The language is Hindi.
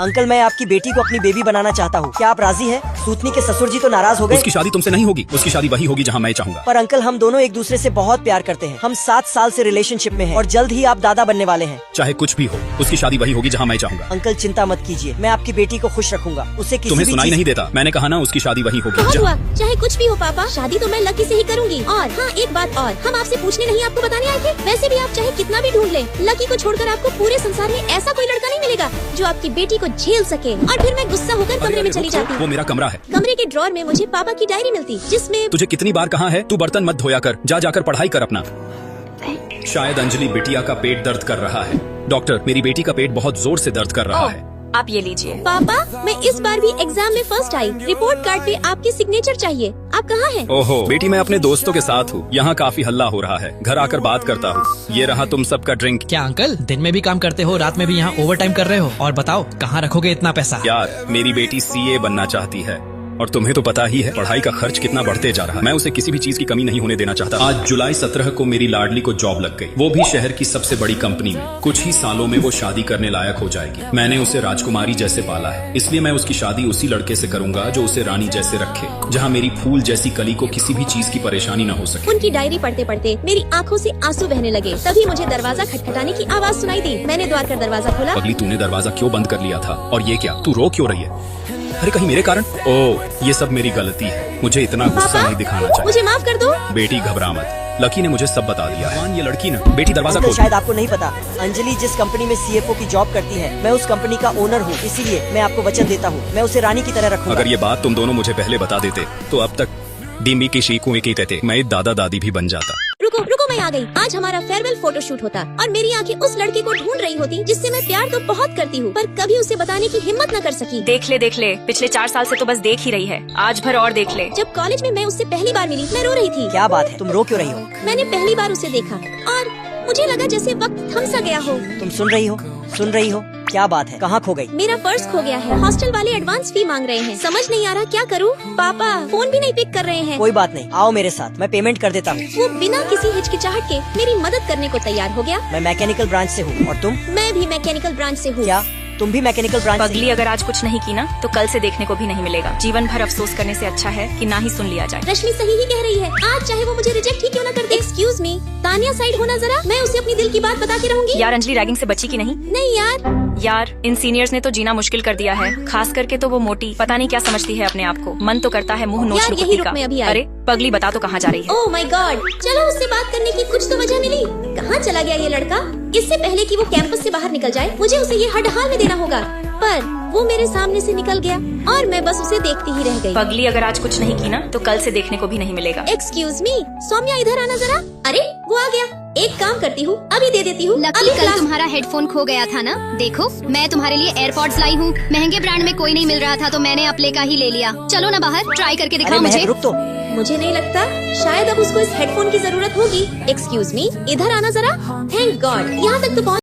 अंकल, मैं आपकी बेटी को अपनी बेबी बनाना चाहता हूँ, क्या आप राजी हैं? सूतनी के ससुर जी तो नाराज हो गए। उसकी शादी तुमसे नहीं होगी, उसकी शादी वही होगी जहाँ मैं चाहूँगा। पर अंकल, हम दोनों एक दूसरे से बहुत प्यार करते हैं। हम 7 साल से रिलेशनशिप में हैं और जल्द ही आप दादा बनने वाले हैं। चाहे कुछ भी हो, उसकी शादी वही होगी जहाँ मैं चाहूँगा। अंकल, चिंता मत कीजिए, मैं आपकी बेटी को खुश रखूंगा। उसे किसी तुम्हें भी सुनाई चीज- नहीं देता? मैंने कहा ना, उसकी शादी वही होगी बहुत जहाँ। हुआ, चाहे कुछ भी हो पापा, शादी तो मैं लकी से ही करूंगी। और हाँ, एक बात और, हम आपसे पूछने नहीं आपको बताने आए थे। वैसे भी आप चाहे कितना भी ढूंढ लें, लकी को छोड़कर आपको पूरे संसार में ऐसा कोई लड़का नहीं मिलेगा जो आपकी बेटी को झेल सके। और फिर मैं गुस्सा होकर कमरे में चली जाती। वो मेरा कमरा है। कमरे के ड्रॉर में मुझे पापा की डायरी मिलती, जिसमें तुझे कितनी बार कहा है, तू बर्तन मत धोया कर, जा जाकर पढ़ाई कर अपना। शायद अंजलि बिटिया का पेट दर्द कर रहा है। डॉक्टर, मेरी बेटी का पेट बहुत जोर से दर्द कर रहा है। आप ये लीजिए। पापा, मैं इस बार भी एग्जाम में फर्स्ट आई। रिपोर्ट कार्ड पे आपकी सिग्नेचर चाहिए। आप कहाँ हैं? ओहो बेटी, मैं अपने दोस्तों के साथ हूँ। यहाँ काफी हल्ला हो रहा है, घर आकर बात करता हूँ। ये रहा तुम सबका ड्रिंक। क्या अंकल, दिन में भी काम करते हो, रात में भी यहाँ ओवर टाइम कर रहे हो? और बताओ, कहाँ रखोगे इतना पैसा? यार, मेरी बेटी सीए बनना चाहती है और तुम्हें तो पता ही है पढ़ाई का खर्च कितना बढ़ते जा रहा है। मैं उसे किसी भी चीज की कमी नहीं होने देना चाहता। आज जुलाई 17 को मेरी लाडली को जॉब लग गई, वो भी शहर की सबसे बड़ी कंपनी में। कुछ ही सालों में वो शादी करने लायक हो जाएगी। मैंने उसे राजकुमारी जैसे पाला है, इसलिए मैं उसकी शादी उसी लड़के से करूंगा जो उसे रानी जैसे रखे, जहाँ मेरी फूल जैसी कली को किसी भी चीज की परेशानी न हो सके। उनकी डायरी पढ़ते पढ़ते मेरी आंखों से आंसू बहने लगे। तभी मुझे दरवाजा खटखटाने की आवाज सुनाई दी। मैंने द्वार का दरवाजा खोला। पगली, तूने दरवाजा क्यों बंद कर लिया था? और ये क्या, तू रो क्यों रही है? अरे कहीं मेरे कारण? ओह, ये सब मेरी गलती है। मुझे इतना गुस्सा नहीं दिखाना पापा, चाहिए। मुझे माफ कर दो। बेटी घबरा मत, लकी ने मुझे सब बता दिया है। ये लड़की ना, बेटी दरवाजा अंकल, खोल। शायद आपको नहीं पता, अंजलि जिस कंपनी में सीएफओ की जॉब करती है, मैं उस कंपनी का ओनर हूँ। इसीलिए मैं आपको वचन देता हूँ, मैं उसे रानी की तरह रखूंगा। अगर ये बात तुम दोनों मुझे पहले बता देते तो अब तक डिम्बी की शीखों एक ही थे, मैं दादा दादी भी बन जाता। रुको रुको, मैं आ गई। आज हमारा फेयरवेल फोटोशूट होता और मेरी आंखें उस लड़के को ढूंढ रही होती जिससे मैं प्यार तो बहुत करती हूँ, पर कभी उसे बताने की हिम्मत न कर सकी। देख ले, पिछले 4 साल से तो बस देख ही रही है, आज भर और देख ले। जब कॉलेज में मैं उससे पहली बार मिली, मैं रो रही थी। क्या बात है, तुम रो क्यों रही हो? मैंने पहली बार उसे देखा और मुझे लगा जैसे वक्त थम सा गया हो। तुम सुन रही हो? सुन रही हो? क्या बात है, कहाँ खो गई? मेरा पर्स खो गया है। हॉस्टल वाले एडवांस फी मांग रहे हैं, समझ नहीं आ रहा क्या करूँ। पापा फोन भी नहीं पिक कर रहे हैं। कोई बात नहीं, आओ मेरे साथ, मैं पेमेंट कर देता हूँ। वो बिना किसी हिचकिचाहट के मेरी मदद करने को तैयार हो गया। मैं मैकेनिकल ब्रांच से हूँ, और तुम? मैं भी मैकेनिकल ब्रांच से हूँ। क्या तुम भी मैकेनिकल ब्रांच से? पगली, अगर आज कुछ नहीं की ना तो कल से देखने को भी नहीं मिलेगा। जीवन भर अफसोस करने से अच्छा है कि ना ही सुन लिया जाए। रश्मि सही ही कह रही है, आज चाहे वो मुझे रिजेक्ट ही क्यों ना कर दे। एक्सक्यूज मी, तानिया साइड होना जरा, मैं उसे अपनी दिल की बात बता के रहूंगी। यार, अंजलि रैगिंग से बची की नहीं? नहीं यार, इन सीनियर्स ने तो जीना मुश्किल कर दिया है, खास करके तो वो मोटी, पता नहीं क्या समझती है अपने आप को। मन तो करता है मुंह नोच यार, लूं यही कुत्ती रुक का। में अभी आई। अरे पगली, बता तो कहाँ जा रही है? ओह माय गॉड, चलो उससे बात करने की कुछ तो वजह मिली। कहाँ चला गया ये लड़का? इससे पहले कि वो कैंपस से बाहर निकल जाए, मुझे उसे ये हर हाल में देना होगा। पर वो मेरे सामने से निकल गया और मैं बस उसे देखती ही रह गई। पगली, अगर आज कुछ नहीं की ना तो कल से देखने को भी नहीं मिलेगा। एक्सक्यूज मी, सौम्या इधर आना जरा। अरे वो आ गया, एक काम करती हूँ, अभी दे देती हूँ। लकी, कल तुम्हारा हेडफोन खो गया था ना? देखो, मैं तुम्हारे लिए एयरपॉड्स लाई हूँ। महंगे ब्रांड में कोई नहीं मिल रहा था तो मैंने अपने का ही ले लिया। चलो ना बाहर, ट्राई करके अरे दिखाओ महक, मुझे। रुक तो। मुझे नहीं लगता, शायद अब उसको इस हेडफोन की जरूरत होगी। एक्सक्यूज मी, इधर आना जरा। थैंक गॉड, यहाँ तक तो पहुँच